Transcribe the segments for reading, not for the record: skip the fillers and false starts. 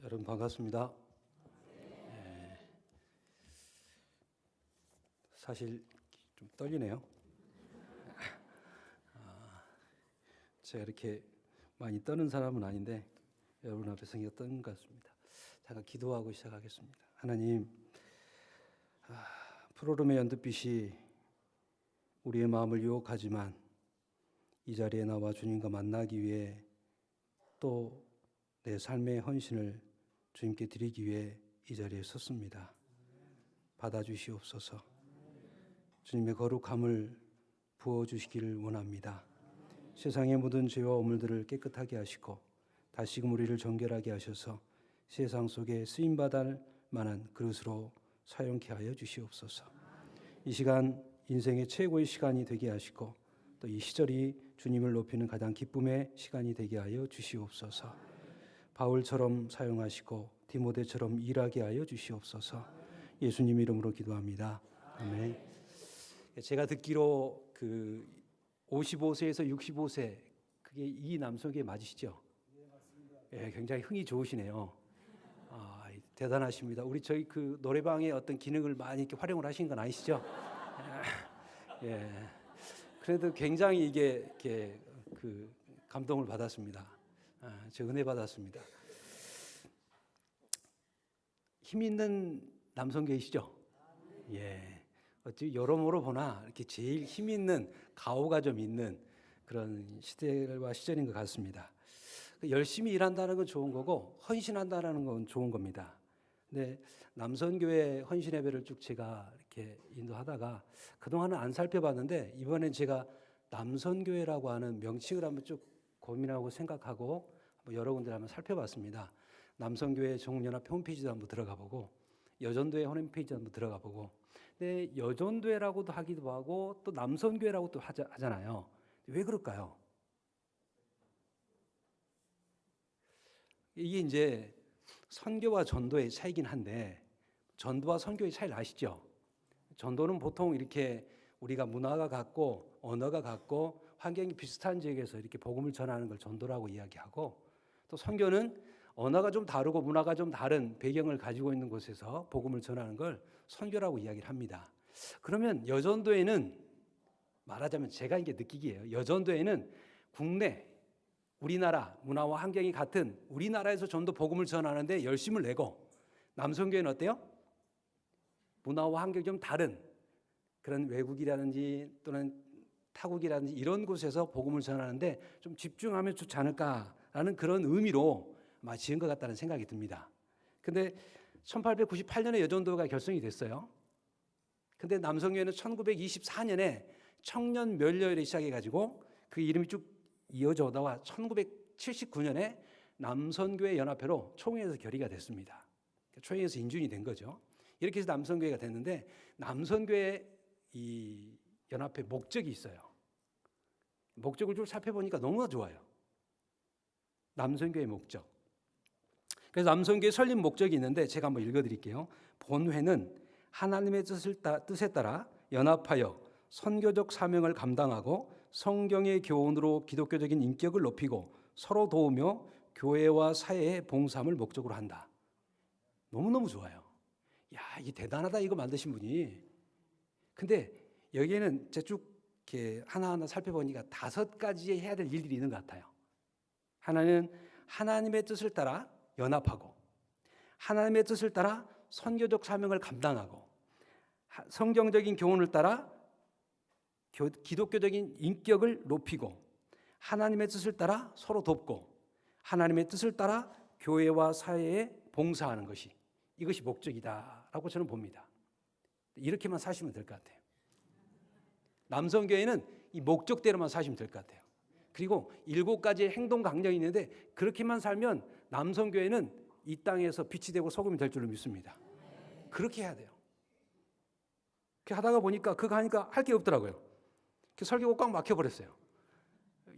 여러분 반갑습니다. 네, 사실 좀 떨리네요. 제가 이렇게 많이 떠는 사람은 아닌데 여러분 앞에서 떠는 것 같습니다. 잠깐 기도하고 시작하겠습니다. 하나님, 푸르름의 연두빛이 우리의 마음을 유혹하지만 이 자리에 나와 주님과 만나기 위해 또 내 삶의 헌신을 주님께 드리기 위해 이 자리에 섰습니다. 받아주시옵소서. 주님의 거룩함을 부어주시기를 원합니다. 세상의 모든 죄와 오물들을 깨끗하게 하시고 다시금 우리를 정결하게 하셔서 세상 속에 쓰임받을 만한 그릇으로 사용케 하여 주시옵소서. 이 시간 인생의 최고의 시간이 되게 하시고 또 이 시절이 주님을 높이는 가장 기쁨의 시간이 되게 하여 주시옵소서. 바울처럼 사용하시고 디모데처럼 일하게 하여 주시옵소서. 예수님 이름으로 기도합니다. 아멘. 제가 듣기로 55세에서 65세 그게 이 남성에게 맞으시죠? 네, 맞습니다. 예, 굉장히 흥이 좋으시네요. 대단하십니다. 우리 저희 그 노래방의 어떤 기능을 많이 이렇게 활용을 하신 건 아니시죠? 예. 그래도 굉장히 이게 감동을 받았습니다. 저 은혜 받았습니다. 힘 있는 남성 계시죠? 예. 어찌 여러모로 보나 이렇게 제일 힘 있는 가오가 좀 있는 그런 시대와 시절인 것 같습니다. 열심히 일한다는 건 좋은 거고 헌신한다는 건 좋은 겁니다. 근데 남선교회 헌신 예배를 쭉 제가 이렇게 인도하다가 그동안은 안 살펴봤는데 이번엔 제가 남선교회라고 하는 명칭을 한번 쭉 고민하고 생각하고 여러 군데 한번 살펴봤습니다. 남선교회 종연합 홈페이지도 한번 들어가 보고 여전도회 홈페이지도 한번 들어가 보고 근데 여전도회라고도 하기도 하고 또 남선교회라고도 하잖아요. 왜 그럴까요? 이게 이제 선교와 전도의 차이긴 한데 전도와 선교의 차이를 아시죠? 전도는 보통 이렇게 우리가 문화가 같고 언어가 같고 환경이 비슷한 지역에서 이렇게 복음을 전하는 걸 전도라고 이야기하고 또 선교는 언어가 좀 다르고 문화가 좀 다른 배경을 가지고 있는 곳에서 복음을 전하는 걸 선교라고 이야기를 합니다. 그러면 여전도에는 말하자면 제가 이게 느끼기예요. 여전도에는 국내 우리나라 문화와 환경이 같은 우리나라에서 전도 복음을 전하는데 열심을 내고 남선교회는 어때요? 문화와 환경이 좀 다른 그런 외국이라든지 또는 타국이라든지 이런 곳에서 복음을 전하는데 좀 집중하면 좋지 않을까라는 그런 의미로 아마 지은 것 같다는 생각이 듭니다. 근데 1898년에 여전도가 결성이 됐어요. 근데 남성교회는 1924년에 청년 멸려회를 시작해가지고 그 이름이 쭉 이어져 오다가 1979년에 남선교회 연합회로 총회에서 결의가 됐습니다. 총회에서 인준이 된 거죠. 이렇게 해서 남선교회가 됐는데 남선교회 이 연합회 목적이 있어요. 목적을 쭉 살펴보니까 너무나 좋아요. 남선교회 목적. 그래서 남선교회 설립 목적이 있는데 제가 한번 읽어드릴게요. 본회는 하나님의 뜻에 따라 연합하여 선교적 사명을 감당하고 성경의 교훈으로 기독교적인 인격을 높이고 서로 도우며 교회와 사회의 봉사함을 목적으로 한다. 너무너무 좋아요. 야, 이게 대단하다 이거 만드신 분이. 근데 여기에는 제가 쭉 이렇게 하나하나 살펴보니까 5가지의 해야 될 일들이 있는 것 같아요. 하나는 하나님의 뜻을 따라 연합하고 하나님의 뜻을 따라 선교적 사명을 감당하고 성경적인 교훈을 따라 기독교적인 인격을 높이고 하나님의 뜻을 따라 서로 돕고 하나님의 뜻을 따라 교회와 사회에 봉사하는 것이 이것이 목적이다라고 저는 봅니다. 이렇게만 사시면 될 것 같아요. 남성교회는 이 목적대로만 사시면 될 것 같아요. 그리고 7가지의 행동 강령이 있는데 그렇게만 살면 남성교회는 이 땅에서 빛이 되고 소금이 될 줄로 믿습니다. 그렇게 해야 돼요. 그렇게 하다가 보니까 그거 하니까 할 게 없더라고요. 설교가 꽉 막혀버렸어요.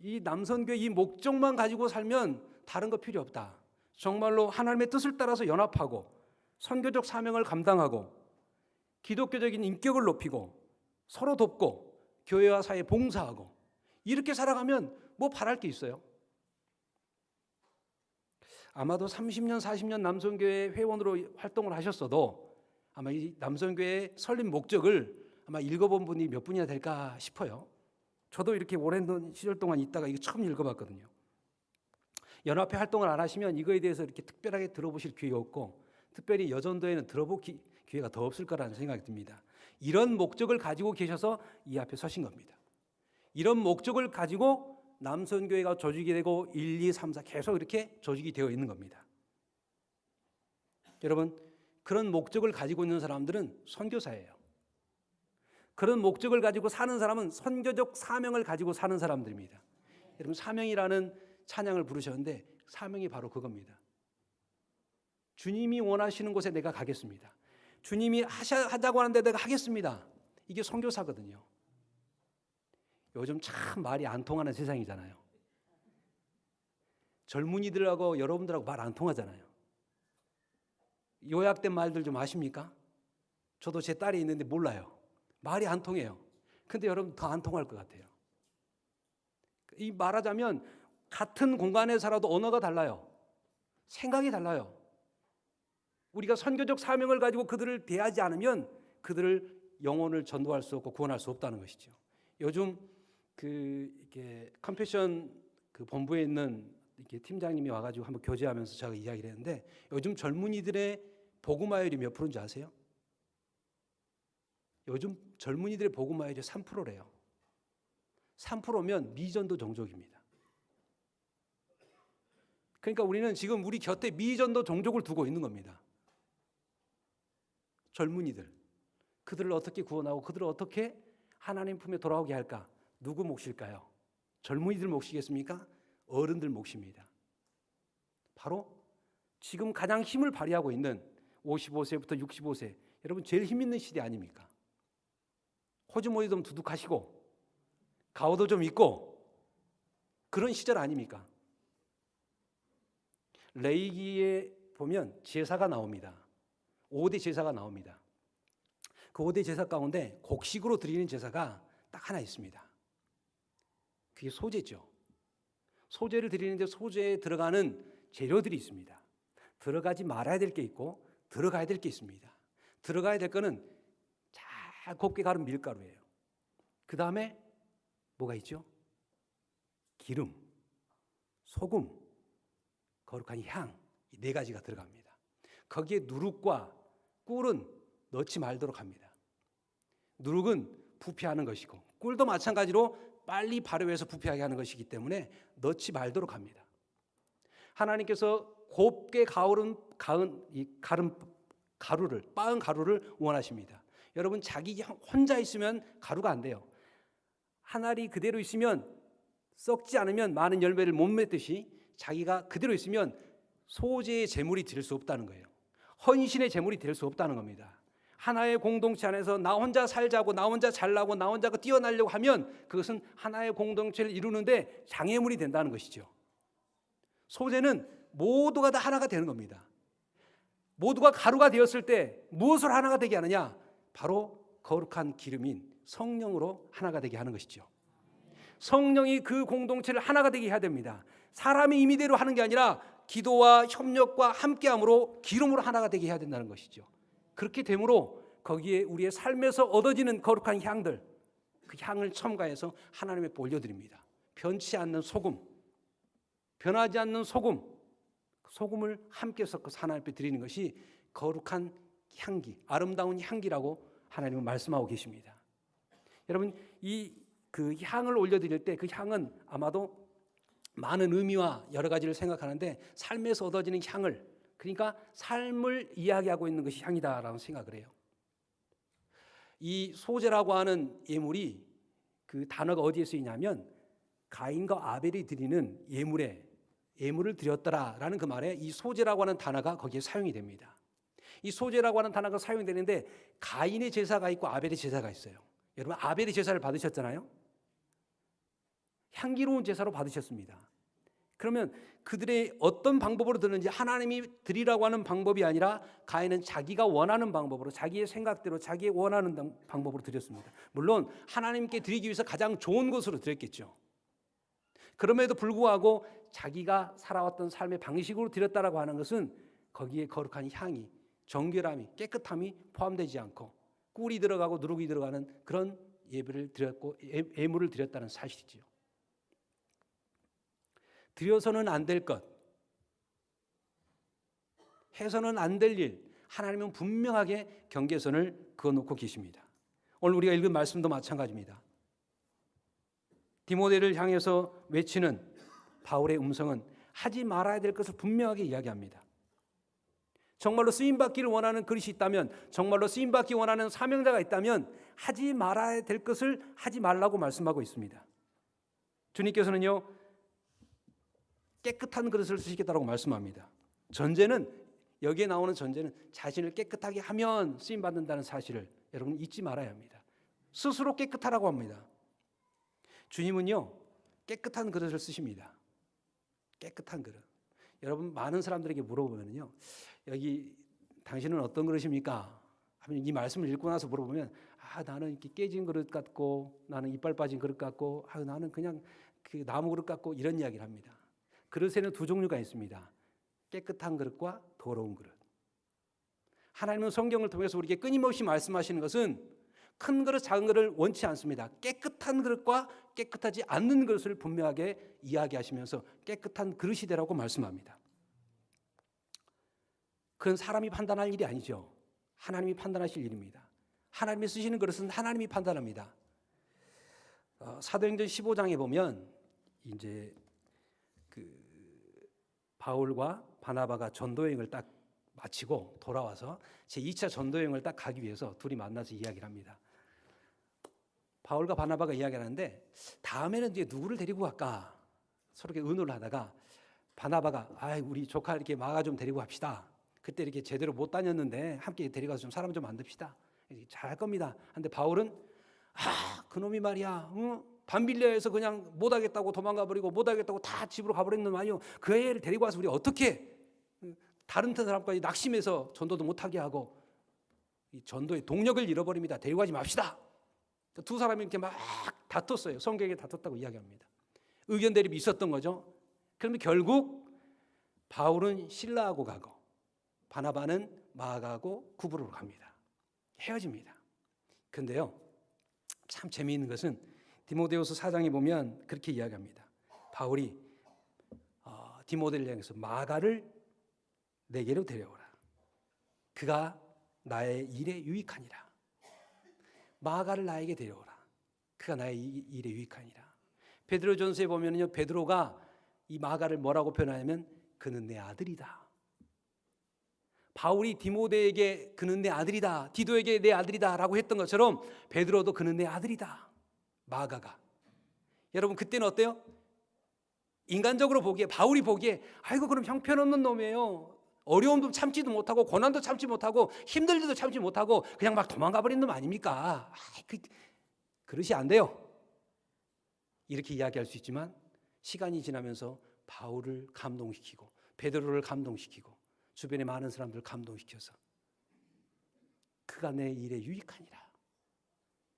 이 남선교회 이 목적만 가지고 살면 다른 거 필요 없다. 정말로 하나님의 뜻을 따라서 연합하고 선교적 사명을 감당하고 기독교적인 인격을 높이고 서로 돕고 교회와 사회에 봉사하고 이렇게 살아가면 뭐 바랄 게 있어요? 아마도 30년, 40년 남성교회 회원으로 활동을 하셨어도 아마 이 남성교회 설립 목적을 아마 읽어본 분이 몇 분이나 될까 싶어요. 저도 이렇게 오랜 시절 동안 있다가 이거 처음 읽어봤거든요. 연합회 활동을 안 하시면 이거에 대해서 이렇게 특별하게 들어보실 기회가 없고, 특별히 여전도에는 들어볼 기회가 더 없을 거라는 생각이 듭니다. 이런 목적을 가지고 계셔서 이 앞에 서신 겁니다. 이런 목적을 가지고 남선교회가 조직이 되고 1, 2, 3, 4 계속 이렇게 조직이 되어 있는 겁니다. 여러분, 그런 목적을 가지고 있는 사람들은 선교사예요. 그런 목적을 가지고 사는 사람은 선교적 사명을 가지고 사는 사람들입니다. 여러분, 사명이라는 찬양을 부르셨는데 사명이 바로 그겁니다. 주님이 원하시는 곳에 내가 가겠습니다. 주님이 하자고 하는데 내가 하겠습니다. 이게 선교사거든요. 요즘 참 말이 안 통하는 세상이잖아요. 젊은이들하고 여러분들하고 말 안 통하잖아요. 요약된 말들 좀 아십니까? 저도 제 딸이 있는데 몰라요. 말이 안 통해요. 근데 여러분 더 안 통할 것 같아요. 이 말하자면 같은 공간에 살아도 언어가 달라요. 생각이 달라요. 우리가 선교적 사명을 가지고 그들을 대하지 않으면 그들을 영혼을 전도할 수 없고 구원할 수 없다는 것이죠. 요즘 이렇게 컴패션 본부에 있는 이렇게 팀장님이 와가지고 한번 교제하면서 제가 이야기를 했는데, 요즘 젊은이들의 복음화율이 몇 프로인지 아세요? 요즘 젊은이들의 복음화율이 3%래요. 3%면 미전도 종족입니다. 그러니까 우리는 지금 우리 곁에 미전도 종족을 두고 있는 겁니다. 젊은이들, 그들을 어떻게 구원하고 그들을 어떻게 하나님 품에 돌아오게 할까? 누구 몫일까요? 젊은이들 몫이겠습니까? 어른들 몫입니다. 바로 지금 가장 힘을 발휘하고 있는 55세부터 65세, 여러분 제일 힘 있는 시대 아닙니까? 호주머니 좀 두둑하시고 가오도 좀 있고 그런 시절 아닙니까? 레위기에 보면 제사가 나옵니다. 5대 제사가 나옵니다. 그 5대 제사 가운데 곡식으로 드리는 제사가 딱 하나 있습니다. 그게 소제죠. 소제를 드리는데 소제에 들어가는 재료들이 있습니다. 들어가지 말아야 될 게 있고 들어가야 될 게 있습니다. 들어가야 될 거는 잘 곱게 갈은 밀가루예요. 그 다음에 뭐가 있죠? 기름, 소금, 거룩한 향, 이 4가지가 들어갑니다. 거기에 누룩과 꿀은 넣지 말도록 합니다. 누룩은 부패하는 것이고 꿀도 마찬가지로 빨리 발효해서 부패하게 하는 것이기 때문에 넣지 말도록 합니다. 하나님께서 곱게 빻은 가루를, 빻은 가루를 원하십니다. 여러분, 자기 혼자 있으면 가루가 안 돼요. 한 알이 그대로 있으면, 썩지 않으면 많은 열매를 못 맺듯이 자기가 그대로 있으면 소재의 재물이 될 수 없다는 거예요. 헌신의 재물이 될 수 없다는 겁니다. 하나의 공동체 안에서 나 혼자 살자고, 나 혼자 잘나고, 나 혼자 뛰어나려고 하면 그것은 하나의 공동체를 이루는데 장애물이 된다는 것이죠. 소재는 모두가 다 하나가 되는 겁니다. 모두가 가루가 되었을 때 무엇을 하나가 되게 하느냐? 바로 거룩한 기름인 성령으로 하나가 되게 하는 것이죠. 성령이 그 공동체를 하나가 되게 해야 됩니다. 사람의 임의대로 하는 게 아니라 기도와 협력과 함께함으로 기름으로 하나가 되게 해야 된다는 것이죠. 그렇게 되므로 거기에 우리의 삶에서 얻어지는 거룩한 향들, 그 향을 첨가해서 하나님의 께 올려드립니다. 변치 않는 소금, 변하지 않는 소금, 소금을 함께 섞어서 하나님 앞에 드리는 것이 거룩한 향기, 아름다운 향기라고 하나님은 말씀하고 계십니다. 여러분, 그 향을 올려드릴 때 그 향은 아마도 많은 의미와 여러 가지를 생각하는데, 삶에서 얻어지는 향을, 그러니까 삶을 이야기하고 있는 것이 향이다라고 생각을 해요. 이 소제라고 하는 예물이, 그 단어가 어디에 쓰이냐면 가인과 아벨이 드리는 예물을 드렸더라라는 그 말에 이 소제라고 하는 단어가 거기에 사용이 됩니다. 이 소제라고 하는 단어가 사용이 되는데 가인의 제사가 있고 아벨의 제사가 있어요. 여러분, 아벨의 제사를 받으셨잖아요. 향기로운 제사로 받으셨습니다. 그러면 그들의 어떤 방법으로 드는지, 하나님이 드리라고 하는 방법이 아니라 가인은 자기가 원하는 방법으로, 자기의 생각대로, 자기의 원하는 방법으로 드렸습니다. 물론 하나님께 드리기 위해서 가장 좋은 것으로 드렸겠죠. 그럼에도 불구하고 자기가 살아왔던 삶의 방식으로 드렸다라고 하는 것은 거기에 거룩한 향이, 정결함이, 깨끗함이 포함되지 않고 꿀이 들어가고 누룩이 들어가는 그런 예배를 드렸고 예물을 드렸다는 사실이지요. 드려서는 안 될 것, 해서는 안 될 일, 하나님은 분명하게 경계선을 그어놓고 계십니다. 오늘 우리가 읽은 말씀도 마찬가지입니다. 디모데를 향해서 외치는 바울의 음성은 하지 말아야 될 것을 분명하게 이야기합니다. 정말로 쓰임받기를 원하는 그릇이 있다면, 정말로 쓰임받기 원하는 사명자가 있다면 하지 말아야 될 것을 하지 말라고 말씀하고 있습니다. 주님께서는요, 깨끗한 그릇을 쓰시겠다고 말씀합니다. 전제는, 여기에 나오는 전제는 자신을 깨끗하게 하면 쓰임받는다는 사실을 여러분 잊지 말아야 합니다. 스스로 깨끗하라고 합니다. 주님은요, 깨끗한 그릇을 쓰십니다. 깨끗한 그릇. 여러분, 많은 사람들에게 물어보면요, 여기 당신은 어떤 그릇입니까? 하면 이 말씀을 읽고 나서 물어보면, 나는 이렇게 깨진 그릇 같고, 나는 이빨 빠진 그릇 같고, 나는 그냥 그 나무 그릇 같고, 이런 이야기를 합니다. 그릇에는 두 종류가 있습니다. 깨끗한 그릇과 더러운 그릇. 하나님은 성경을 통해서 우리에게 끊임없이 말씀하시는 것은 큰 그릇, 작은 그릇을 원치 않습니다. 깨끗한 그릇과 깨끗하지 않는 그릇을 분명하게 이야기하시면서 깨끗한 그릇이 되라고 말씀합니다. 그건 사람이 판단할 일이 아니죠. 하나님이 판단하실 일입니다. 하나님이 쓰시는 그릇은 하나님이 판단합니다. 사도행전 15장에 보면 이제 바울과 바나바가 전도여행을 딱 마치고 돌아와서 제2차 전도여행을 딱 가기 위해서 둘이 만나서 이야기를 합니다. 바울과 바나바가 이야기를 하는데, 다음에는 이제 누구를 데리고 갈까? 서로 이렇게 의논을 하다가 바나바가 우리 조카 이렇게 마가 좀 데리고 갑시다. 그때 이렇게 제대로 못 다녔는데 함께 데려가서 좀 사람 좀 만듭시다. 잘할 겁니다. 근데 바울은 그놈이 말이야, 밤빌려에서 그냥 못하겠다고 도망가 버리고 못하겠다고 다 집으로 가버린 놈 아니요. 그 애를 데리고 와서 우리 어떻게 다른 사람까지 낙심해서 전도도 못하게 하고 이 전도의 동력을 잃어버립니다. 데리고 가지 맙시다. 두 사람이 이렇게 막 다퉜어요. 성경에 다퉜다고 이야기합니다. 의견 대립이 있었던 거죠. 그러면 결국 바울은 실라하고 가고 바나바는 마가하고 구브로로 갑니다. 헤어집니다. 근데요, 참 재미있는 것은 디모데후서 4장에 보면 그렇게 이야기합니다. 바울이 디모데를 향해서 마가를 내게로 데려오라. 그가 나의 일에 유익하니라. 마가를 나에게 데려오라. 그가 나의 일에 유익하니라. 베드로전서에 보면요, 베드로가 이 마가를 뭐라고 표현하냐면 그는 내 아들이다. 바울이 디모데에게 그는 내 아들이다, 디도에게 내 아들이다 라고 했던 것처럼 베드로도 그는 내 아들이다. 마가가. 여러분, 그때는 어때요? 인간적으로 보기에, 바울이 보기에 그럼 형편없는 놈이에요. 어려움도 참지도 못하고 고난도 참지 못하고 힘들지도 참지 못하고 그냥 막 도망가 버린 놈 아닙니까? 그릇이 안 돼요. 이렇게 이야기할 수 있지만 시간이 지나면서 바울을 감동시키고 베드로를 감동시키고 주변의 많은 사람들을 감동시켜서 그가 내 일에 유익하니라.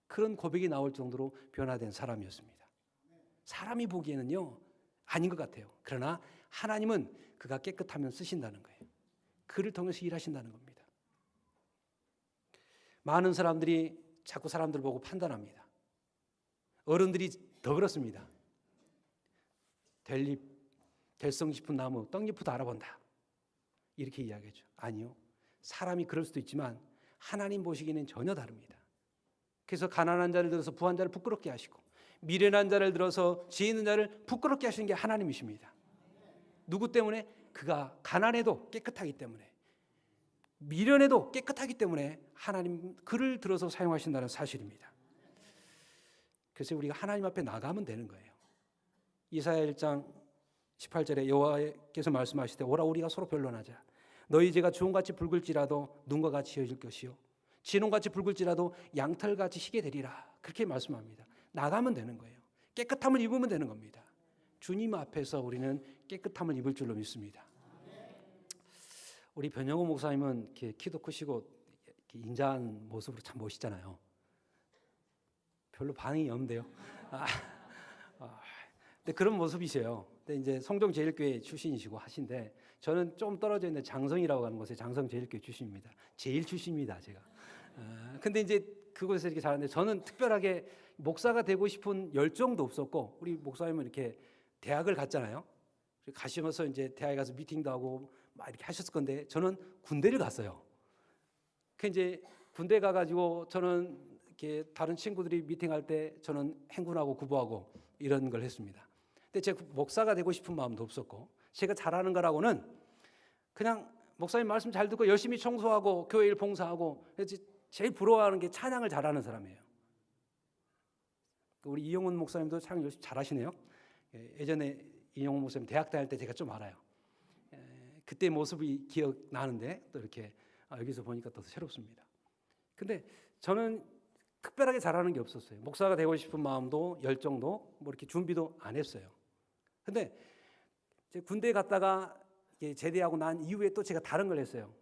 그런 고백이 나올 정도로 변화된 사람이었습니다. 사람이 보기에는요, 아닌 것 같아요. 그러나 하나님은 그가 깨끗하면 쓰신다는 거예요. 그를 통해서 일하신다는 겁니다. 많은 사람들이 자꾸 사람들 보고 판단합니다. 어른들이 더 그렇습니다. 될성 싶은 나무 떡잎부터 알아본다. 이렇게 이야기하죠. 아니요. 사람이 그럴 수도 있지만 하나님 보시기에는 전혀 다릅니다. 그래서 가난한 자를 들어서 부한 자를 부끄럽게 하시고 미련한 자를 들어서 지혜 있는 자를 부끄럽게 하시는 게 하나님이십니다. 누구 때문에? 그가 가난해도 깨끗하기 때문에, 미련해도 깨끗하기 때문에 하나님 그를 들어서 사용하신다는 사실입니다. 그래서 우리가 하나님 앞에 나가면 되는 거예요. 이사야 1장 18절에 여호와께서 말씀하실 때 오라 우리가 서로 변론하자. 너희 죄가 주홍같이 붉을지라도 눈과 같이 헤어질 것이요 진홍같이 붉을지라도 양털같이 희게 되리라. 그렇게 말씀합니다. 나가면 되는 거예요. 깨끗함을 입으면 되는 겁니다. 주님 앞에서 우리는 깨끗함을 입을 줄로 믿습니다. 우리 변영호 목사님은 이렇게 키도 크시고 이렇게 인자한 모습으로 참 멋있잖아요. 별로 반응이 없는데요. 근데 그런 모습이세요. 근데 이제 성동제일교회 출신이시고 하신데 저는 좀 떨어져 있는 장성이라고 하는 곳에 장성제일교회 출신입니다. 제일 출신입니다, 제가. 근데 이제 그곳에서 이렇게 자랐는데 저는 특별하게 목사가 되고 싶은 열정도 없었고 우리 목사님은 이렇게 대학을 갔잖아요. 가시면서 이제 대학에 가서 미팅도 하고 막 이렇게 하셨을 건데 저는 군대를 갔어요. 그 이제 군대 가가지고 저는 이렇게 다른 친구들이 미팅할 때 저는 행군하고 구보하고 이런 걸 했습니다. 근데 제가 목사가 되고 싶은 마음도 없었고 제가 잘하는 거라고는 그냥 목사님 말씀 잘 듣고 열심히 청소하고 교회 일 봉사하고 제일 부러워하는 게 찬양을 잘하는 사람이에요. 우리 이용훈 목사님도 찬양 열심히 잘하시네요. 예전에 이용훈 목사님 대학 다닐 때 제가 좀 알아요. 그때 모습이 기억나는데 또 이렇게 여기서 보니까 또 새롭습니다. 근데 저는 특별하게 잘하는 게 없었어요. 목사가 되고 싶은 마음도 열정도 뭐 이렇게 준비도 안 했어요. 근데 이제 군대에 갔다가 제대하고 난 이후에 또 제가 다른 걸 했어요.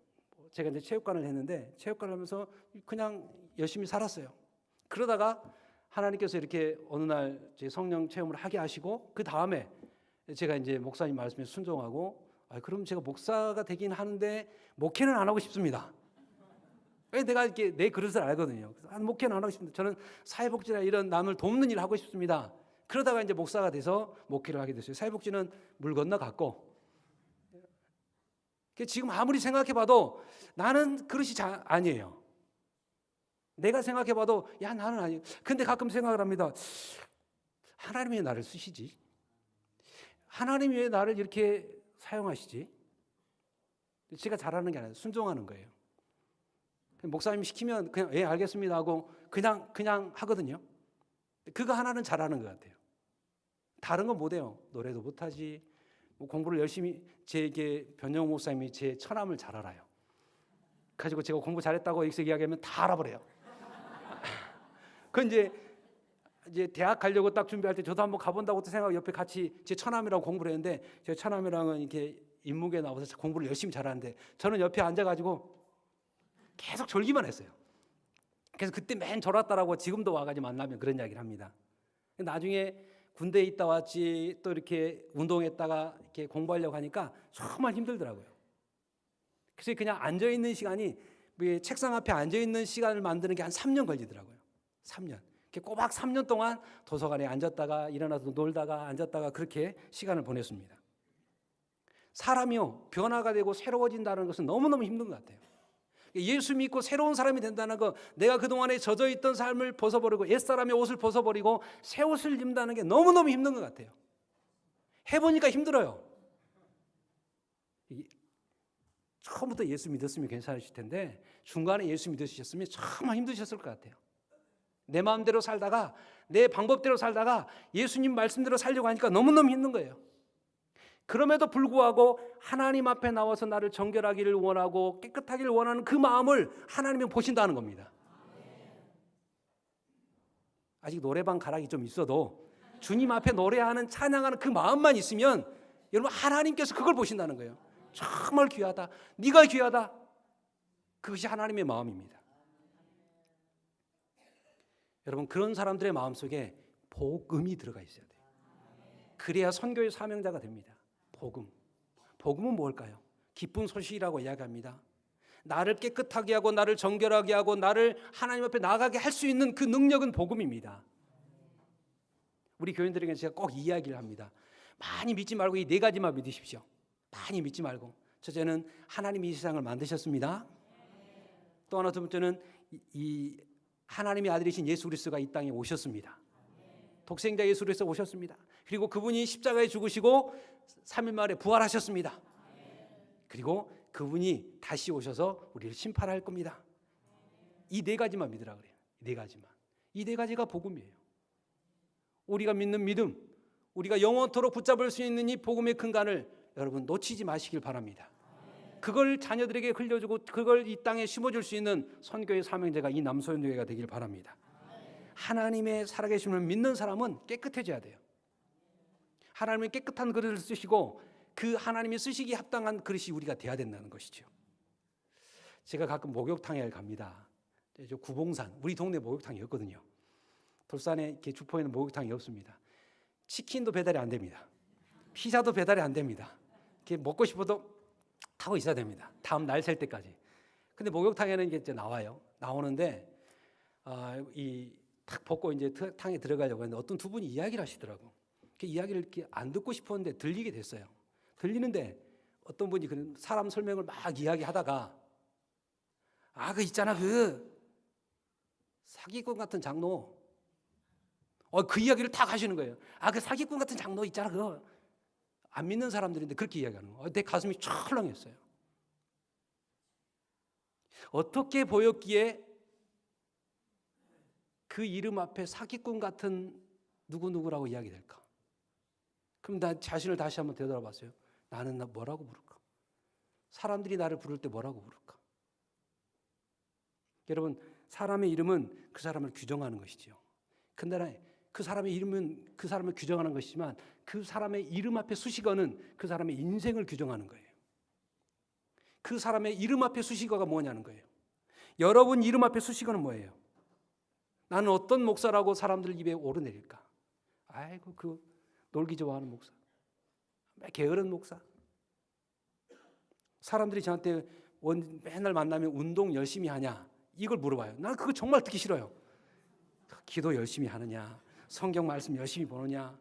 제가 이제 체육관을 했는데 체육관을 하면서 그냥 열심히 살았어요. 그러다가 하나님께서 이렇게 어느 날 제 성령 체험을 하게 하시고 그 다음에 제가 이제 목사님 말씀에 순종하고 그럼 제가 목사가 되긴 하는데 목회는 안 하고 싶습니다. 왜 내가 이렇게 내 그릇을 알거든요. 목회는 안 하고 싶습니다. 저는 사회복지나 이런 남을 돕는 일을 하고 싶습니다. 그러다가 이제 목사가 돼서 목회를 하게 됐어요. 사회복지는 물 건너 갔고 지금 아무리 생각해봐도 나는 그릇이 아니에요. 내가 생각해봐도 나는 아니에요. 근데 가끔 생각을 합니다. 하나님이 왜 나를 쓰시지? 하나님이 왜 나를 이렇게 사용하시지? 제가 잘하는 게 아니라 순종하는 거예요. 목사님이 시키면 그냥 알겠습니다 하고 그냥 하거든요. 그거 하나는 잘하는 것 같아요. 다른 건 못해요. 노래도 못하지. 공부를 열심히 제게 변영 목사님이 제 처남을 잘 알아요. 가지고 제가 공부 잘했다고 이야기하면 다 알아버려요. 그 이제 대학 가려고 딱 준비할 때 저도 한번 가본다고 생각하고 옆에 같이 제 처남이랑 공부를 했는데 제 처남이랑은 이렇게 인문계 나와서 공부를 열심히 잘하는데 저는 옆에 앉아가지고 계속 졸기만 했어요. 그래서 그때 맨 졸았다라고 지금도 와가지고 만나면 그런 이야기를 합니다. 나중에 군대에 있다 왔지 또 이렇게 운동했다가 이렇게 공부하려고 하니까 정말 힘들더라고요. 그래서 그냥 앉아있는 시간이 책상 앞에 앉아있는 시간을 만드는 게 한 3년 걸리더라고요. 3년. 꼬박 3년 동안 도서관에 앉았다가 일어나서 놀다가 앉았다가 그렇게 시간을 보냈습니다. 사람이요 변화가 되고 새로워진다는 것은 너무너무 힘든 것 같아요. 예수 믿고 새로운 사람이 된다는 거, 내가 그동안에 젖어있던 삶을 벗어버리고 옛사람의 옷을 벗어버리고 새 옷을 입는다는 게 너무너무 힘든 것 같아요. 해보니까 힘들어요. 처음부터 예수 믿었으면 괜찮으실 텐데 중간에 예수 믿으셨으면 정말 힘드셨을 것 같아요. 내 마음대로 살다가 내 방법대로 살다가 예수님 말씀대로 살려고 하니까 너무너무 힘든 거예요. 그럼에도 불구하고 하나님 앞에 나와서 나를 정결하기를 원하고 깨끗하기를 원하는 그 마음을 하나님이 보신다는 겁니다. 아직 노래방 가락이 좀 있어도 주님 앞에 노래하는 찬양하는 그 마음만 있으면 여러분 하나님께서 그걸 보신다는 거예요. 정말 귀하다. 네가 귀하다. 그것이 하나님의 마음입니다. 여러분 그런 사람들의 마음속에 복음이 들어가 있어야 돼요. 그래야 선교의 사명자가 됩니다. 복음. 복음은 뭘까요? 기쁜 소식이라고 이야기합니다. 나를 깨끗하게 하고 나를 정결하게 하고 나를 하나님 앞에 나가게 할 수 있는 그 능력은 복음입니다. 우리 교인들에게 제가 꼭 이야기를 합니다. 많이 믿지 말고 이 4가지만 믿으십시오. 많이 믿지 말고. 첫째는 하나님이 이 세상을 만드셨습니다. 또 하나 두 번째는 이 하나님의 아들이신 예수 그리스도가 이 땅에 오셨습니다. 독생자 예수 그리스도 오셨습니다. 그리고 그분이 십자가에 죽으시고 3일 만에 부활하셨습니다. 그리고 그분이 다시 오셔서 우리를 심판할 겁니다. 이 4가지만 믿으라 그래요. 4가지만. 이 4가지가 복음이에요. 우리가 믿는 믿음, 우리가 영원토록 붙잡을 수 있는 이 복음의 근간을 여러분 놓치지 마시길 바랍니다. 그걸 자녀들에게 흘려주고 그걸 이 땅에 심어줄 수 있는 선교의 사명자가 이 남소연교회가 되길 바랍니다. 하나님의 살아계심을 믿는 사람은 깨끗해져야 돼요. 하나님은 깨끗한 그릇을 쓰시고 그 하나님이 쓰시기 합당한 그릇이 우리가 돼야 된다는 것이죠. 제가 가끔 목욕탕에 갑니다. 구봉산, 우리 동네 목욕탕이 없거든요. 돌산에 이렇게 주포에는 목욕탕이 없습니다. 치킨도 배달이 안 됩니다. 피자도 배달이 안 됩니다. 이렇게 먹고 싶어도 하고 있어야 됩니다. 다음 날 셀 때까지. 근데 목욕탕에는 이게 이제 나와요. 나오는데 이 탁 벗고 이제 탕에 들어가려고 했는데 어떤 두 분이 이야기를 하시더라고. 그 이야기를 이렇게 안 듣고 싶었는데 들리게 됐어요. 들리는데 어떤 분이 그런 사람 설명을 막 이야기하다가 그 있잖아 그 사기꾼 같은 장로. 그 이야기를 탁 하시는 거예요. 그 사기꾼 같은 장로 있잖아 그거. 안 믿는 사람들인데 그렇게 이야기하는 거예요. 내 가슴이 철렁했어요. 어떻게 보였기에 그 이름 앞에 사기꾼 같은 누구누구라고 이야기될까? 그럼 나 자신을 다시 한번 되돌아봤어요. 나는 뭐라고 부를까? 사람들이 나를 부를 때 뭐라고 부를까? 여러분, 사람의 이름은 그 사람을 규정하는 것이지요. 근데 그 사람의 이름은 그 사람을 규정하는 것이지만 그 사람의 이름 앞에 수식어는 그 사람의 인생을 규정하는 거예요. 그 사람의 이름 앞에 수식어가 뭐냐는 거예요. 여러분 이름 앞에 수식어는 뭐예요? 나는 어떤 목사라고 사람들 입에 오르내릴까? 아이고 그 놀기 좋아하는 목사, 게으른 목사. 사람들이 저한테 맨날 만나면 운동 열심히 하냐 이걸 물어봐요. 난 그거 정말 듣기 싫어요. 기도 열심히 하느냐, 성경 말씀 열심히 보느냐,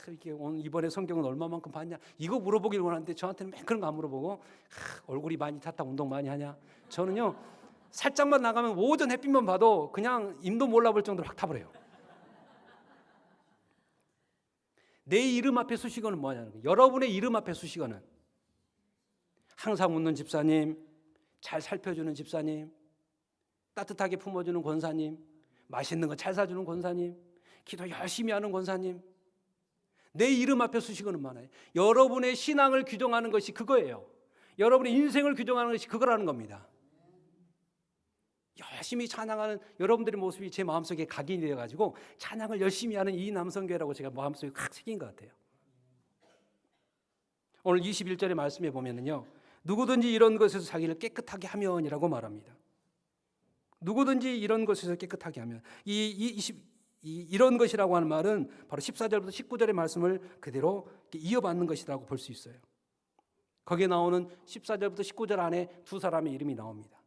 이렇게 오늘 이번에 성경은 얼마만큼 봤냐 이거 물어보길 원하는데 저한테는 맨 그런 거 안 물어보고 얼굴이 많이 탔다 운동 많이 하냐. 저는요 살짝만 나가면 오전 햇빛만 봐도 그냥 임도 몰라볼 정도로 확 타버려요. 내 이름 앞에 수식어는 뭐냐는 거예요. 여러분의 이름 앞에 수식어는 항상 웃는 집사님, 잘 살펴주는 집사님, 따뜻하게 품어주는 권사님, 맛있는 거 잘 사주는 권사님, 기도 열심히 하는 권사님. 내 이름 앞에 수식어는 많아요. 여러분의 신앙을 규정하는 것이 그거예요. 여러분의 인생을 규정하는 것이 그거라는 겁니다. 열심히 찬양하는 여러분들의 모습이 제 마음속에 각인이 되어가지고 찬양을 열심히 하는 이 남성교회라고 제가 마음속에 확 새긴 것 같아요. 오늘 21절의 말씀에 보면은요, 누구든지 이런 것에서 자기를 깨끗하게 하면이라고 말합니다. 누구든지 이런 것에서 깨끗하게 하면 이런 것이라고 하는 말은 바로 14절부터 19절의 말씀을 그대로 이어받는 것이라고 볼 수 있어요. 거기에 나오는 14절부터 19절 안에 두 사람의 이름이 나옵니다.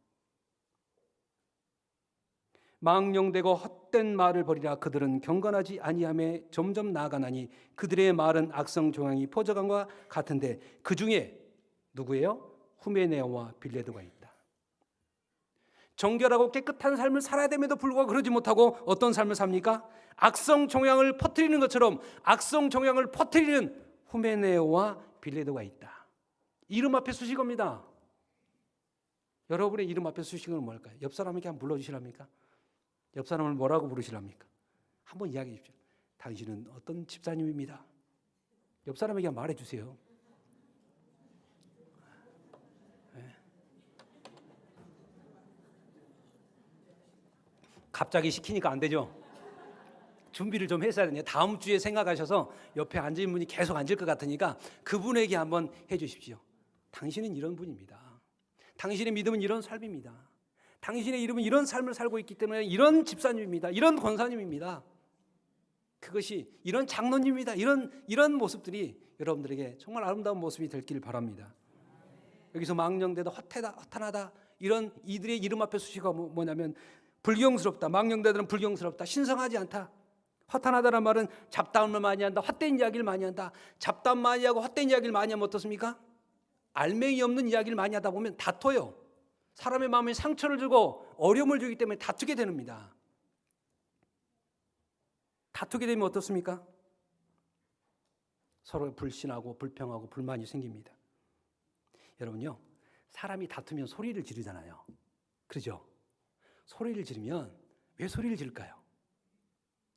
망령되고 헛된 말을 버리라. 그들은 경건하지 아니함에 점점 나아가나니 그들의 말은 악성 종양이 퍼져간과 같은데 그 중에 누구예요? 후메네오와 빌레도가 있다. 정결하고 깨끗한 삶을 살아야 됨에도 불구하고 그러지 못하고 어떤 삶을 삽니까? 악성 종양을 퍼뜨리는 것처럼 악성 종양을 퍼뜨리는 후메네오와 빌레도가 있다. 이름 앞에 수식어입니다. 여러분의 이름 앞에 수식어는 뭘까요? 옆 사람에게 한번 불러주시랍니까? 옆 사람을 뭐라고 부르시랍니까? 한번 이야기해 주십시오. 당신은 어떤 집사님입니다. 옆 사람에게 말해 주세요. 갑자기 시키니까 안 되죠. 준비를 좀 했어야 되네요. 다음 주에 생각하셔서 옆에 앉은 분이 계속 앉을 것 같으니까 그분에게 한번 해 주십시오. 당신은 이런 분입니다. 당신의 믿음은 이런 삶입니다. 당신의 이름은 이런 삶을 살고 있기 때문에 이런 집사님입니다. 이런 권사님입니다. 그것이 이런 장로님입니다. 이런 모습들이 여러분들에게 정말 아름다운 모습이 되길 바랍니다. 여기서 망령되다, 허탄하다 이런 이들의 이름 앞에 수식어가 뭐냐면 불경스럽다. 망령되다는 불경스럽다. 신성하지 않다. 허탄하다는 말은 잡담을 많이 한다. 헛된 이야기를 많이 한다. 잡담 많이 하고 헛된 이야기를 많이 하면 어떻습니까? 알맹이 없는 이야기를 많이 하다 보면 다퉈요. 사람의 마음에 상처를 주고 어려움을 주기 때문에 다투게 됩니다. 다투게 되면 어떻습니까? 서로 불신하고 불평하고 불만이 생깁니다. 여러분요, 사람이 다투면 소리를 지르잖아요. 그렇죠? 소리를 지르면 왜 소리를 지를까요?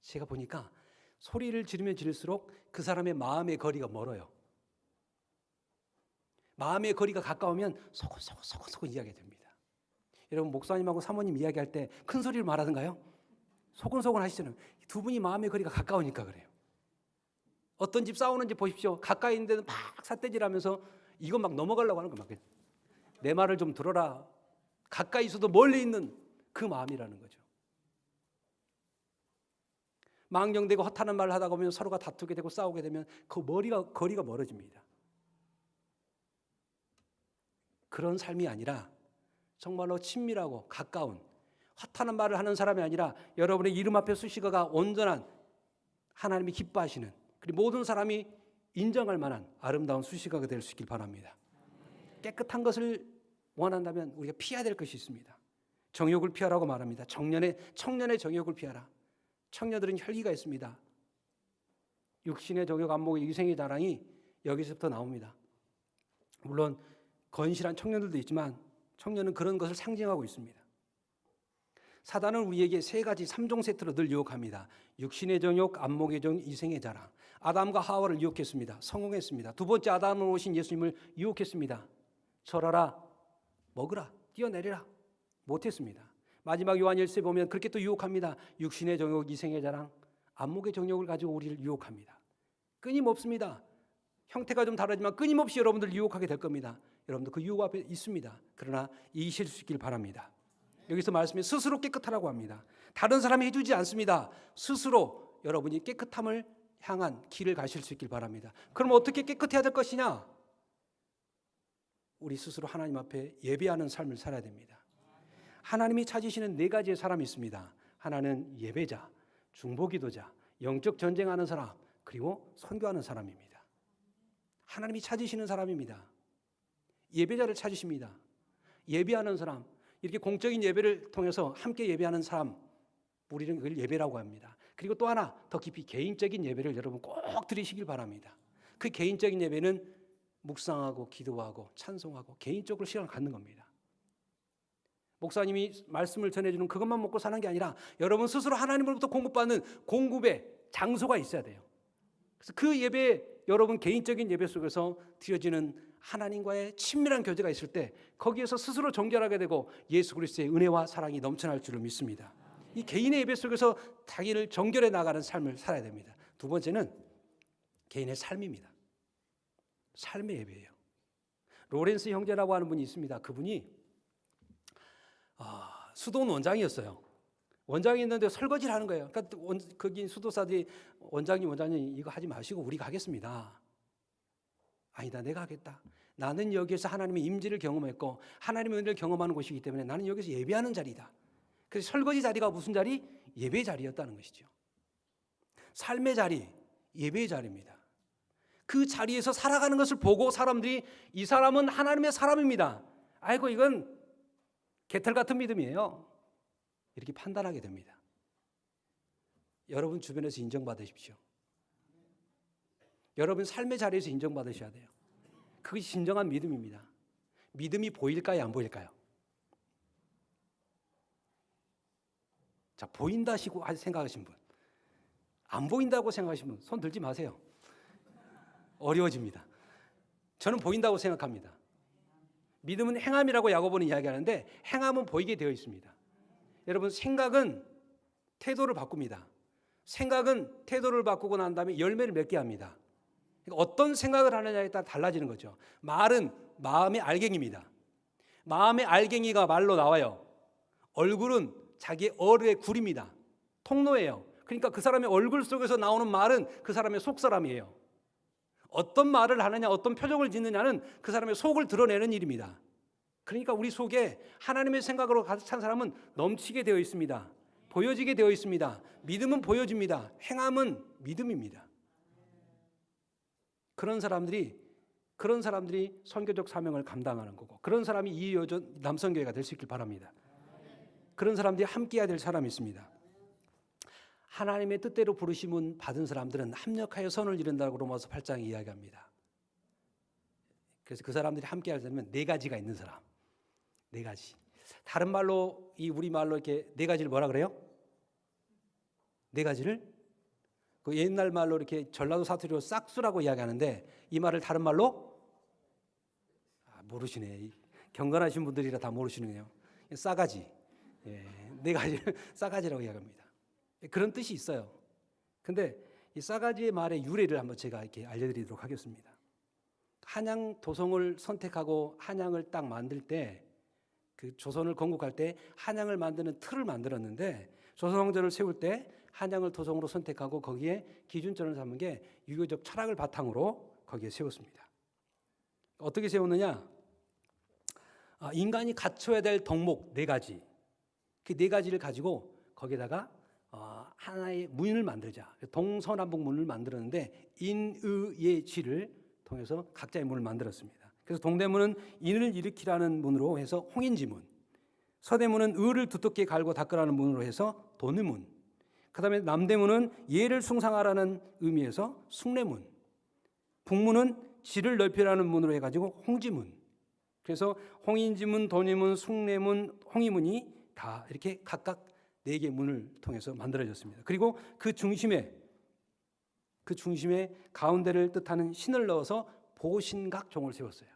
제가 보니까 소리를 지르면 지를수록 그 사람의 마음의 거리가 멀어요. 마음의 거리가 가까우면 소곤소곤 이야기가 됩니다. 여러분 목사님하고 사모님 이야기할 때 큰 소리를 말하던가요? 소곤소곤 하시잖아요. 두 분이 마음의 거리가 가까우니까 그래요. 어떤 집 싸우는지 보십시오. 가까이 있는데도 막 삿대질하면서 이거 막 넘어가려고 하는 거 막 내 말을 좀 들어라. 가까이 있어도 멀리 있는 그 마음이라는 거죠. 망령되고 허탄한 말을 하다 보면 서로가 다투게 되고 싸우게 되면 그 거리가 멀어집니다. 그런 삶이 아니라 정말로 친밀하고 가까운 허탄한 말을 하는 사람이 아니라 여러분의 이름 앞에 수식어가 온전한 하나님이 기뻐하시는, 그리고 모든 사람이 인정할 만한 아름다운 수식어가 될 수 있길 바랍니다. 깨끗한 것을 원한다면 우리가 피해야 될 것이 있습니다. 정욕을 피하라고 말합니다. 청년의 정욕을 피하라. 청년들은 혈기가 있습니다. 육신의 정욕, 안목의 이생의 자랑이 여기서부터 나옵니다. 물론 건실한 청년들도 있지만 청년은 그런 것을 상징하고 있습니다. 사단은 우리에게 세 가지 3종 세트로 늘 유혹합니다. 육신의 정욕, 안목의 정욕, 이생의 자랑. 아담과 하와를 유혹했습니다. 성공했습니다. 두 번째 아담으로 오신 예수님을 유혹했습니다. 절하라, 먹으라, 뛰어내리라. 못했습니다. 마지막 요한일서에 보면 그렇게 또 유혹합니다. 육신의 정욕, 이생의 자랑, 안목의 정욕을 가지고 우리를 유혹합니다. 끊임없습니다. 형태가 좀 다르지만 끊임없이 여러분들 유혹하게 될 겁니다. 여러분들 그 유혹 앞에 있습니다. 그러나 이기실 수 있길 바랍니다. 여기서 말씀이 스스로 깨끗하라고 합니다. 다른 사람이 해주지 않습니다. 스스로 여러분이 깨끗함을 향한 길을 가실 수 있길 바랍니다. 그럼 어떻게 깨끗해야 될 것이냐? 우리 스스로 하나님 앞에 예배하는 삶을 살아야 됩니다. 하나님이 찾으시는 네 가지의 사람이 있습니다. 하나는 예배자, 중보기도자, 영적 전쟁하는 사람, 그리고 선교하는 사람입니다. 하나님이 찾으시는 사람입니다. 예배자를 찾으십니다. 예배하는 사람, 이렇게 공적인 예배를 통해서 함께 예배하는 사람, 우리는 그걸 예배라고 합니다. 그리고 또 하나 더 깊이 개인적인 예배를 여러분 꼭 드리시길 바랍니다. 그 개인적인 예배는 묵상하고 기도하고 찬송하고 개인적으로 시간을 갖는 겁니다. 목사님이 말씀을 전해주는 그것만 먹고 사는 게 아니라 여러분 스스로 하나님으로부터 공급받는 공급의 장소가 있어야 돼요. 그래서 그 예배, 여러분 개인적인 예배 속에서 드려지는 하나님과의 친밀한 교제가 있을 때 거기에서 스스로 정결하게 되고 예수 그리스도의 은혜와 사랑이 넘쳐날 줄을 믿습니다. 이 개인의 예배 속에서 자기를 정결해 나가는 삶을 살아야 됩니다. 두 번째는 개인의 삶입니다. 삶의 예배예요. 로렌스 형제라고 하는 분이 있습니다. 그분이 수도원 원장이었어요. 원장이 있는데 설거지를 하는 거예요. 그러니까 거기 수도사들이 원장님 이거 하지 마시고 우리가 하겠습니다. 아니다, 내가 하겠다. 나는 여기에서 하나님의 임재를 경험했고 하나님의 은혜를 경험하는 곳이기 때문에 나는 여기서 예배하는 자리다. 그래서 설거지 자리가 무슨 자리? 예배 자리였다는 것이죠. 삶의 자리, 예배의 자리입니다. 그 자리에서 살아가는 것을 보고 사람들이 이 사람은 하나님의 사람입니다. 아이고 이건 개털 같은 믿음이에요. 이렇게 판단하게 됩니다. 여러분 주변에서 인정받으십시오. 여러분 삶의 자리에서 인정받으셔야 돼요. 그것이 진정한 믿음입니다. 믿음이 보일까요? 안 보일까요? 자, 보인다 생각하신 분, 안 보인다고 생각하신 분 손 들지 마세요. 어려워집니다. 저는 보인다고 생각합니다. 믿음은 행함이라고 야고보는 이야기하는데 행함은 보이게 되어 있습니다. 여러분 생각은 태도를 바꿉니다. 생각은 태도를 바꾸고 난 다음에 열매를 맺게 합니다. 그러니까 어떤 생각을 하느냐에 따라 달라지는 거죠. 말은 마음의 알갱이입니다. 마음의 알갱이가 말로 나와요. 얼굴은 자기의 어뢰의 굴입니다. 통로예요. 그러니까 그 사람의 얼굴 속에서 나오는 말은 그 사람의 속사람이에요. 어떤 말을 하느냐, 어떤 표정을 짓느냐는 그 사람의 속을 드러내는 일입니다. 그러니까 우리 속에 하나님의 생각으로 가득 찬 사람은 넘치게 되어 있습니다. 보여지게 되어 있습니다. 믿음은 보여집니다. 행함은 믿음입니다. 그런 사람들이 선교적 사명을 감당하는 거고, 그런 사람이 이효전 남성교회가 될 수 있길 바랍니다. 그런 사람들이 함께해야 될 사람이 있습니다. 하나님의 뜻대로 부르심은 받은 사람들은 합력하여 선을 이룬다고 로마서 8장에 이야기합니다. 그래서 그 사람들이 함께 하려면 네 가지가 있는 사람. 네 가지. 다른 말로, 이 우리말로 이렇게 네 가지를 뭐라 그래요? 네 가지를 그 옛날 말로 이렇게 전라도 사투리로 싹수라고 이야기하는데 이 말을 다른 말로 모르시네. 경건하신 분들이라 다 모르시네요. 싸가지. 네 가지를 싸가지라고 이야기합니다. 그런 뜻이 있어요. 근데 이 싸가지의 말의 유래를 한번 제가 이렇게 알려드리도록 하겠습니다. 한양 도성을 선택하고 한양을 딱 만들 때, 그 조선을 건국할 때 한양을 만드는 틀을 만들었는데 조선왕조를 세울 때 한양을 도성으로 선택하고 거기에 기준점을 삼은 게 유교적 철학을 바탕으로 거기에 세웠습니다. 어떻게 세웠느냐? 인간이 갖춰야 될 덕목 4가지, 그 4가지를 가지고 거기에다가 하나의 문을 만들자. 동서남북문을 만들었는데 인의예지를 통해서 각자의 문을 만들었습니다. 그래서 동대문은 인을 일으키라는 문으로 해서 홍인지문, 서대문은 의를 두텁게 갈고 닦으라는 문으로 해서 돈의문, 그 다음에 남대문은 예를 숭상하라는 의미에서 숭례문, 북문은 지를 넓히라는 문으로 해가지고 홍지문. 그래서 홍인지문, 돈의문, 숭례문, 홍의문이 다 이렇게 각각 4개 문을 통해서 만들어졌습니다. 그리고 그 중심에 가운데를 뜻하는 신을 넣어서 보신각 종을 세웠어요.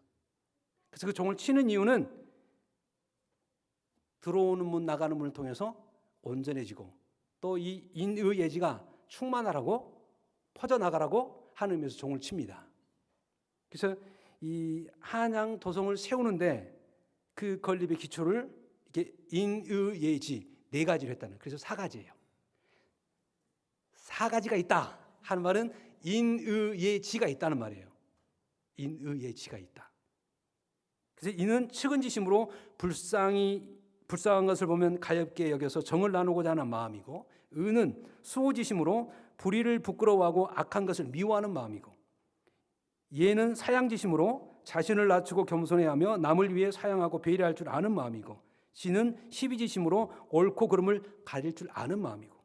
그래서 그 종을 치는 이유는 들어오는 문, 나가는 문을 통해서 온전해지고 또 이 인의예지가 충만하라고 퍼져나가라고 하는 의미에서 종을 칩니다. 그래서 이 한양 도성을 세우는데 그 건립의 기초를 이렇게 인의예지 4가지로 했다는, 그래서 4가지예요. 4가지가 있다 하는 말은 인의예지가 있다는 말이에요. 인의예지가 있다. 그래서 이는 측은지심으로 불쌍한 것을 보면 가엾게 여겨서 정을 나누고자 하는 마음이고, 의는 수호지심으로 불의를 부끄러워하고 악한 것을 미워하는 마음이고, 예는 사양지심으로 자신을 낮추고 겸손해하며 남을 위해 사양하고 배려할 줄 아는 마음이고, 지는 시비지심으로 옳고 그름을 가릴 줄 아는 마음이고,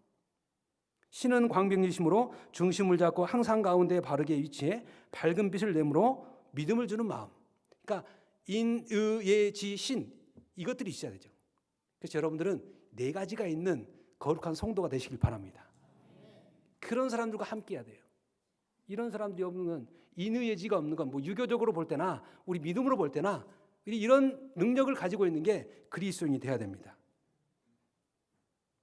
신은 광명지심으로 중심을 잡고 항상 가운데 바르게 위치해 밝은 빛을 내므로 믿음을 주는 마음. 그러니까 인의예지신 이것들이 있어야 되죠. 그래서 여러분들은 4가지가 있는 거룩한 성도가 되시길 바랍니다. 그런 사람들과 함께해야 돼요. 이런 사람들이 없는 건, 인의예지가 없는 건 뭐 유교적으로 볼 때나 우리 믿음으로 볼 때나 이런 능력을 가지고 있는 게 그리스도인이 돼야 됩니다.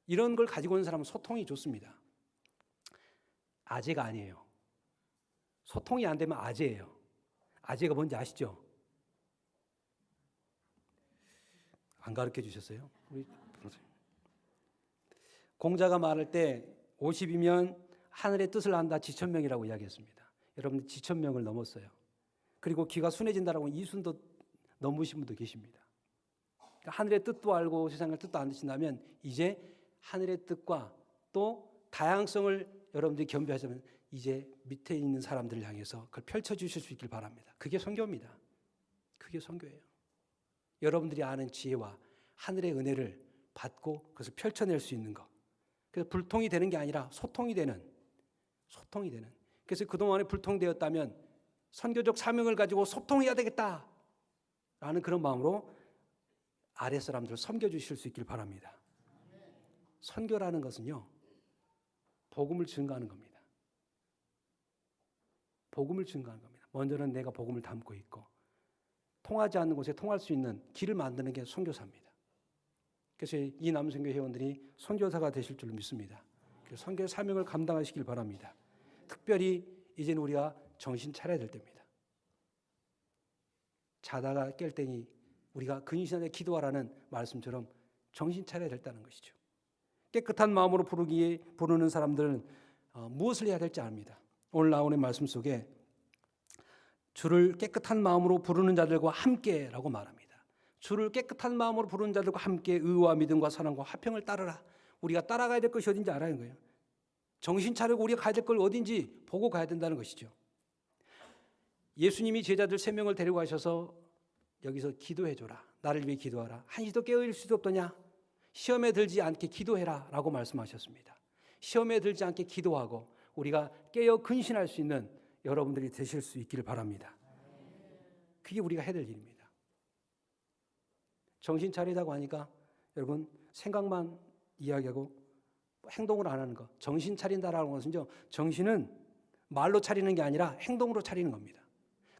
이런 걸 가지고 있는 사람은 소통이 좋습니다. 아재가 아니에요. 소통이 안 되면 아재예요. 아재가 뭔지 아시죠? 안 가르쳐 주셨어요? 우리 공자가 말할 때 50이면 하늘의 뜻을 안다 지천명이라고 이야기했습니다. 여러분 지천명을 넘었어요. 그리고 귀가 순해진다라고 이순도 넘으신 분도 계십니다. 그러니까 하늘의 뜻도 알고 세상의 뜻도 안 되신다면 이제 하늘의 뜻과 또 다양성을 여러분들이 겸비하자면 이제 밑에 있는 사람들을 향해서 그걸 펼쳐주실 수 있길 바랍니다. 그게 선교입니다. 그게 선교예요. 여러분들이 아는 지혜와 하늘의 은혜를 받고 그것을 펼쳐낼 수 있는 것. 그래서 불통이 되는 게 아니라 소통이 되는. 그래서 그동안에 불통되었다면 선교적 사명을 가지고 소통해야 되겠다라는 그런 마음으로 아래 사람들을 섬겨주실 수 있길 바랍니다. 선교라는 것은요, 복음을 증거하는 겁니다. 복음을 증거하는 겁니다. 먼저는 내가 복음을 담고 있고 통하지 않는 곳에 통할 수 있는 길을 만드는 게 선교사입니다. 그래서 이 남선교 회원들이 선교사가 되실 줄 믿습니다. 그래서 선교의 사명을 감당하시길 바랍니다. 특별히 이제는 우리가 정신 차려야 될 때입니다. 자다가 깰 때니 우리가 근신하되 기도하라는 말씀처럼 정신 차려야 된다는 것이죠. 깨끗한 마음으로 부르는 사람들은 무엇을 해야 될지 압니다. 오늘 나오는 말씀 속에 주를 깨끗한 마음으로 부르는 자들과 함께라고 말합니다. 주를 깨끗한 마음으로 부르는 자들과 함께 의와 믿음과 사랑과 화평을 따르라. 우리가 따라가야 될 것이 어딘지 알아야 하는 거예요. 정신 차리고 우리가 가야 될 걸 어딘지 보고 가야 된다는 것이죠. 예수님이 제자들 3명을 데리고 가셔서 여기서 기도해줘라. 나를 위해 기도하라. 한시도 깨어있을 수도 없더냐. 시험에 들지 않게 기도해라 라고 말씀하셨습니다. 시험에 들지 않게 기도하고 우리가 깨어 근신할 수 있는 여러분들이 되실 수 있기를 바랍니다. 그게 우리가 해야 될 일입니다. 정신 차리자고 하니까 여러분 생각만 이야기하고 행동을 안 하는 거. 정신 차린다라는 것은요, 정신은 말로 차리는 게 아니라 행동으로 차리는 겁니다.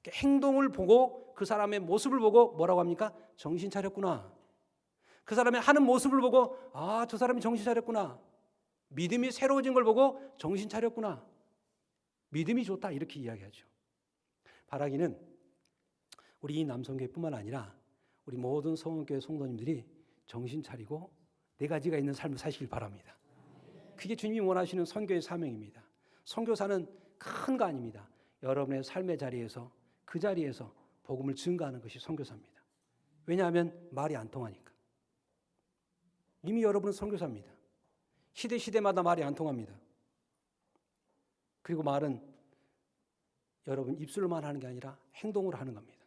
행동을 보고 그 사람의 모습을 보고 뭐라고 합니까? 정신 차렸구나. 그 사람의 하는 모습을 보고 아, 저 사람이 정신 차렸구나. 믿음이 새로워진 걸 보고 정신 차렸구나. 믿음이 좋다 이렇게 이야기하죠. 바라기는 우리 이 남성교회뿐만 아니라 우리 모든 성원교회 성도님들이 정신 차리고 4가지가 있는 삶을 사시길 바랍니다. 그게 주님이 원하시는 선교의 사명입니다. 선교사는 큰 거 아닙니다. 여러분의 삶의 자리에서 그 자리에서 복음을 증거하는 것이 선교사입니다. 왜냐하면 말이 안 통하니까. 이미 여러분은 선교사입니다. 시대마다 말이 안 통합니다. 그리고 말은 여러분 입술로만 하는 게 아니라 행동으로 하는 겁니다.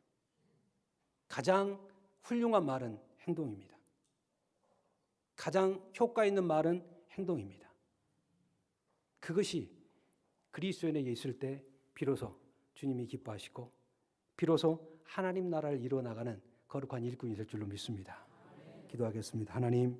가장 훌륭한 말은 행동입니다. 가장 효과 있는 말은 행동입니다. 그것이 그리스도인에 있을 때 비로소 주님이 기뻐하시고 비로소 하나님 나라를 이루어 나가는 거룩한 일꾼이 될 줄로 믿습니다. 기도하겠습니다. 하나님,